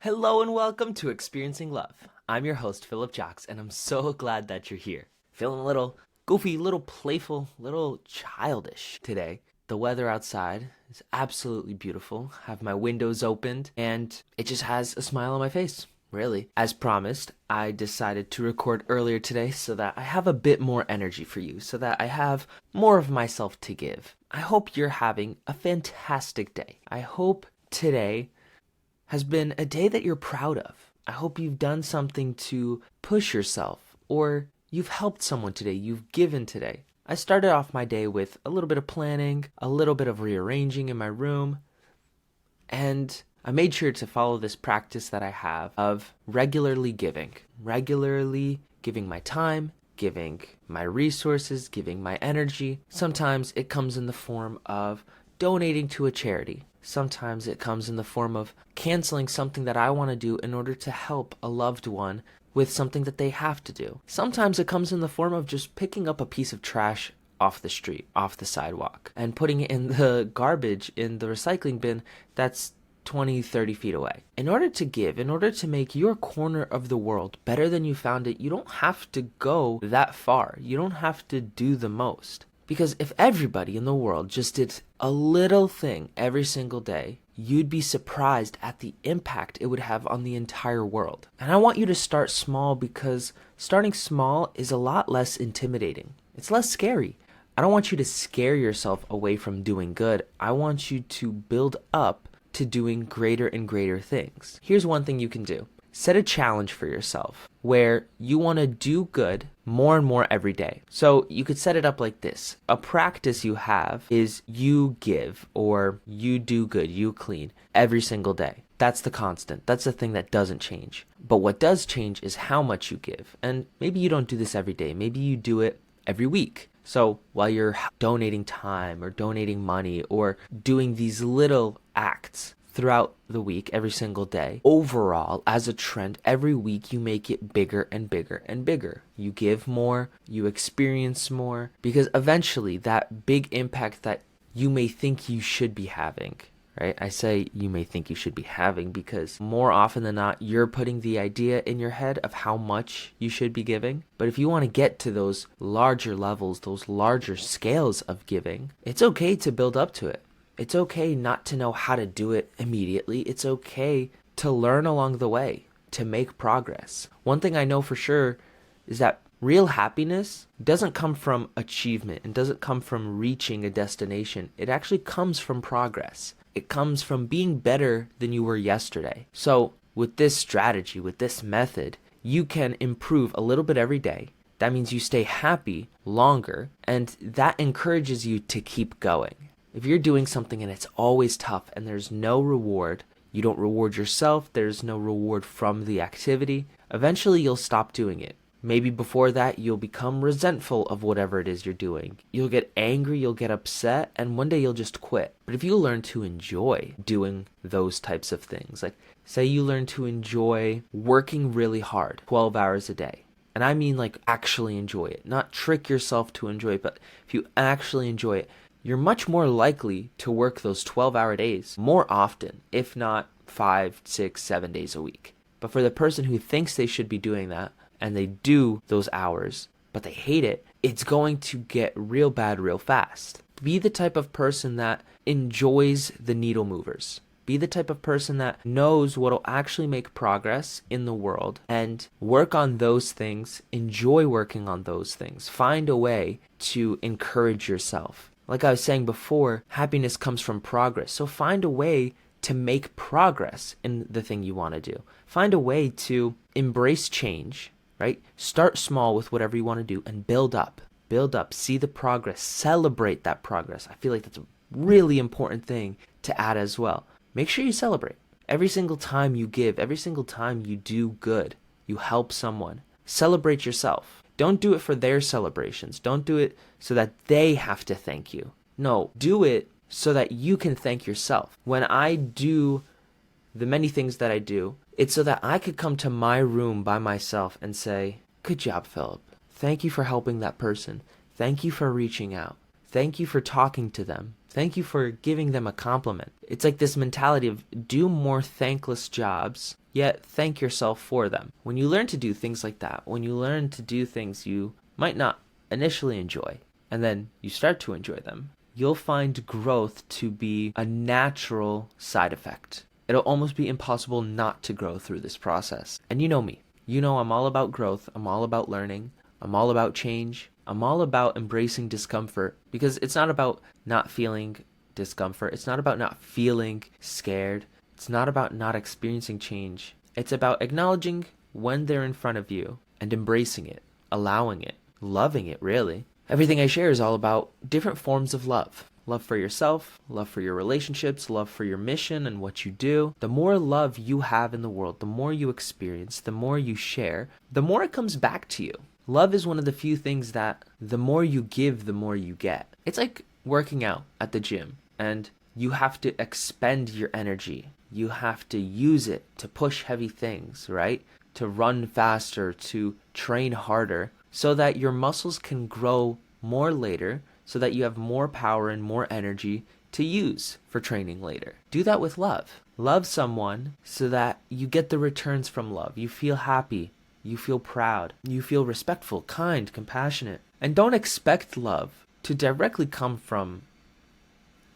Hello and welcome to Experiencing Love. I'm your host, Philip Jocks, and I'm so glad that you're here. Feeling a little goofy, little playful, little childish today. The weather outside is absolutely beautiful. I have my windows opened, and it just has a smile on my face. Really. As promised, I decided to record earlier today so that I have a bit more energy for you, so that I have more of myself to give. I hope you're having a fantastic day. I hope today has been a day that you're proud of. I hope you've done something to push yourself, or you've helped someone today, you've given today. I started off my day with a little bit of planning, a little bit of rearranging in my room, and I made sure to follow this practice that I have of regularly giving my time, giving my resources, giving my energy. Sometimes it comes in the form of donating to a charity. Sometimes it comes in the form of canceling something that I want to do in order to help a loved one with something that they have to do. Sometimes it comes in the form of just picking up a piece of trash off the street, off the sidewalk, and putting it in the garbage in the recycling bin that's 20, 30 feet away. In order to give, in order to make your corner of the world better than you found it, you don't have to go that far. You don't have to do the most. Because if everybody in the world just did a little thing every single day, you'd be surprised at the impact it would have on the entire world. And I want you to start small because starting small is a lot less intimidating. It's less scary. I don't want you to scare yourself away from doing good. I want you to build up to doing greater and greater things. Here's one thing you can do. Set a challenge for yourself where you want to do good more and more every day. So you could set it up like this. A practice you have is you give or you do good, you clean every single day. That's the constant. That's the thing that doesn't change. But what does change is how much you give. And maybe you don't do this every day. Maybe you do it every week. So while you're donating time or donating money or doing these little acts throughout the week, every single day, overall, as a trend, every week you make it bigger and bigger and bigger. You give more, you experience more, because eventually that big impact that you may think you should be having, right? I say you may think you should be having because more often than not, you're putting the idea in your head of how much you should be giving. But if you want to get to those larger levels, those larger scales of giving, it's okay to build up to it. It's okay not to know how to do it immediately. It's okay to learn along the way, to make progress. One thing I know for sure is that real happiness doesn't come from achievement and doesn't come from reaching a destination. It actually comes from progress. It comes from being better than you were yesterday. So with this strategy, with this method, you can improve a little bit every day. That means you stay happy longer, and that encourages you to keep going. If you're doing something and it's always tough and there's no reward, you don't reward yourself, there's no reward from the activity, eventually you'll stop doing it. Maybe before that, you'll become resentful of whatever it is you're doing. You'll get angry, you'll get upset, and one day you'll just quit. But if you learn to enjoy doing those types of things, like say you learn to enjoy working really hard, 12 hours a day. And I mean like actually enjoy it, not trick yourself to enjoy it, but if you actually enjoy it, you're much more likely to work those 12-hour days more often, if not 5, 6, 7 days a week. But for the person who thinks they should be doing that, and they do those hours, but they hate it, it's going to get real bad real fast. Be the type of person that enjoys the needle movers. Be the type of person that knows what will actually make progress in the world and work on those things, enjoy working on those things. Find a way to encourage yourself. Like I was saying before, happiness comes from progress. So find a way to make progress in the thing you want to do. Find a way to embrace change, right? Start small with whatever you want to do and build up. Build up. See the progress. Celebrate that progress. I feel like that's a really important thing to add as well. Make sure you celebrate. Every single time you give, every single time you do good, you help someone. Celebrate yourself. Don't do it for their celebrations. Don't do it so that they have to thank you. No, do it so that you can thank yourself. When I do the many things that I do, it's so that I could come to my room by myself and say, good job, Philip. Thank you for helping that person. Thank you for reaching out. Thank you for talking to them. Thank you for giving them a compliment. It's like this mentality of do more thankless jobs, yet thank yourself for them. When you learn to do things like that, when you learn to do things you might not initially enjoy, and then you start to enjoy them, you'll find growth to be a natural side effect. It'll almost be impossible not to grow through this process. And you know me. You know I'm all about growth. I'm all about learning. I'm all about change. I'm all about embracing discomfort, because it's not about not feeling discomfort. It's not about not feeling scared. It's not about not experiencing change. It's about acknowledging when they're in front of you and embracing it, allowing it, loving it, really. Everything I share is all about different forms of love. Love for yourself, love for your relationships, love for your mission and what you do. The more love you have in the world, the more you experience, the more you share, the more it comes back to you. Love is one of the few things that the more you give, the more you get. It's like working out at the gym, and you have to expend your energy. You have to use it to push heavy things, right? To run faster, to train harder, so that your muscles can grow more later, so that you have more power and more energy to use for training later. Do that with love. Love someone so that you get the returns from love. You feel happy. You feel proud. You feel respectful, kind, compassionate. And don't expect love to directly come from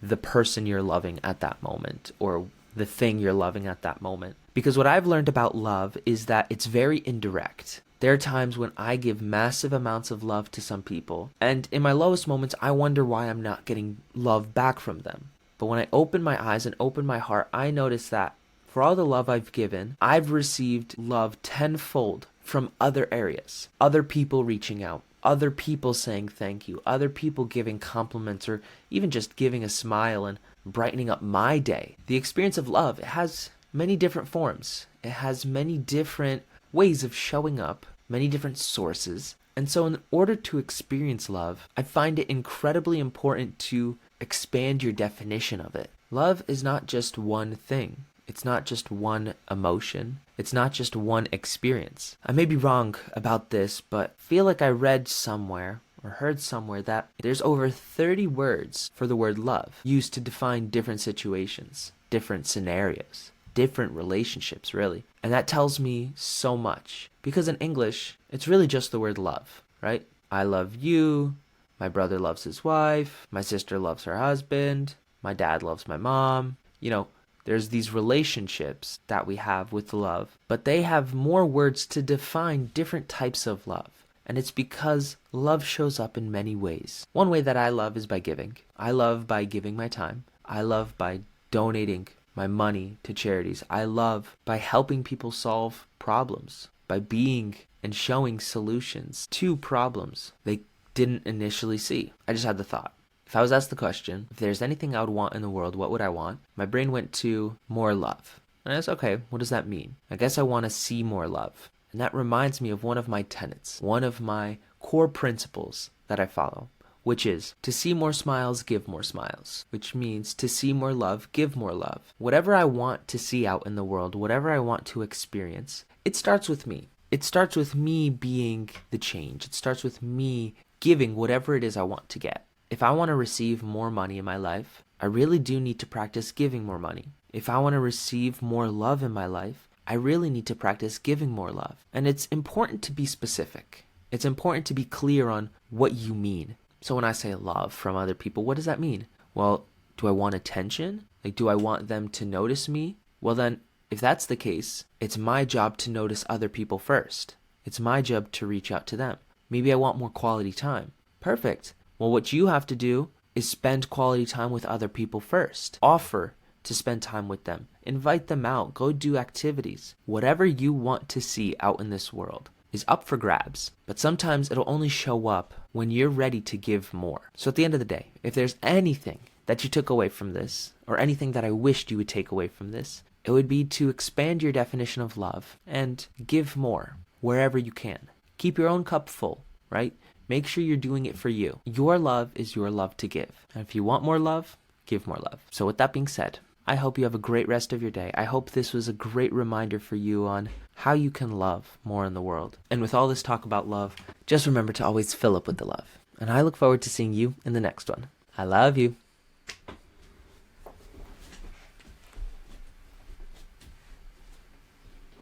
the person you're loving at that moment, or the thing you're loving at that moment. Because what I've learned about love is that it's very indirect. There are times when I give massive amounts of love to some people, and in my lowest moments, I wonder why I'm not getting love back from them. But when I open my eyes and open my heart, I notice that for all the love I've given, I've received love tenfold from other areas. Other people reaching out, other people saying thank you, other people giving compliments, or even just giving a smile and brightening up my day. The experience of love, it has many different forms. It has many different ways of showing up, many different sources. And so in order to experience love, I find it incredibly important to expand your definition of it. Love is not just one thing. It's not just one emotion. It's not just one experience. I may be wrong about this, but I feel like I read somewhere or heard somewhere that there's over 30 words for the word love used to define different situations, different scenarios, different relationships, really. And that tells me so much, because in English, it's really just the word love, right? I love you, my brother loves his wife, my sister loves her husband, my dad loves my mom. You know, there's these relationships that we have with love, but they have more words to define different types of love. And it's because love shows up in many ways. One way that I love is by giving. I love by giving my time. I love by donating my money to charities. I love by helping people solve problems, by being and showing solutions to problems they didn't initially see. I just had the thought. If I was asked the question, if there's anything I would want in the world, what would I want? My brain went to more love. And I was okay, what does that mean? I guess I want to see more love. And that reminds me of one of my tenets, one of my core principles that I follow, which is to see more smiles, give more smiles, which means to see more love, give more love. Whatever I want to see out in the world, whatever I want to experience, it starts with me. It starts with me being the change. It starts with me giving whatever it is I want to get. If I want to receive more money in my life, I really do need to practice giving more money. If I want to receive more love in my life, I really need to practice giving more love. And it's important to be specific. It's important to be clear on what you mean. So when I say love from other people, what does that mean? Well, do I want attention? Like, do I want them to notice me? Well then, if that's the case, it's my job to notice other people first. It's my job to reach out to them. Maybe I want more quality time. Perfect. Well, what you have to do is spend quality time with other people first. Offer to spend time with them. Invite them out. Go do activities. Whatever you want to see out in this world is up for grabs. But sometimes it'll only show up when you're ready to give more. So at the end of the day, if there's anything that you took away from this, or anything that I wished you would take away from this, it would be to expand your definition of love and give more wherever you can. Keep your own cup full, right? Make sure you're doing it for you. Your love is your love to give. And if you want more love, give more love. So with that being said, I hope you have a great rest of your day. I hope this was a great reminder for you on how you can love more in the world. And with all this talk about love, just remember to always fill up with the love. And I look forward to seeing you in the next one. I love you.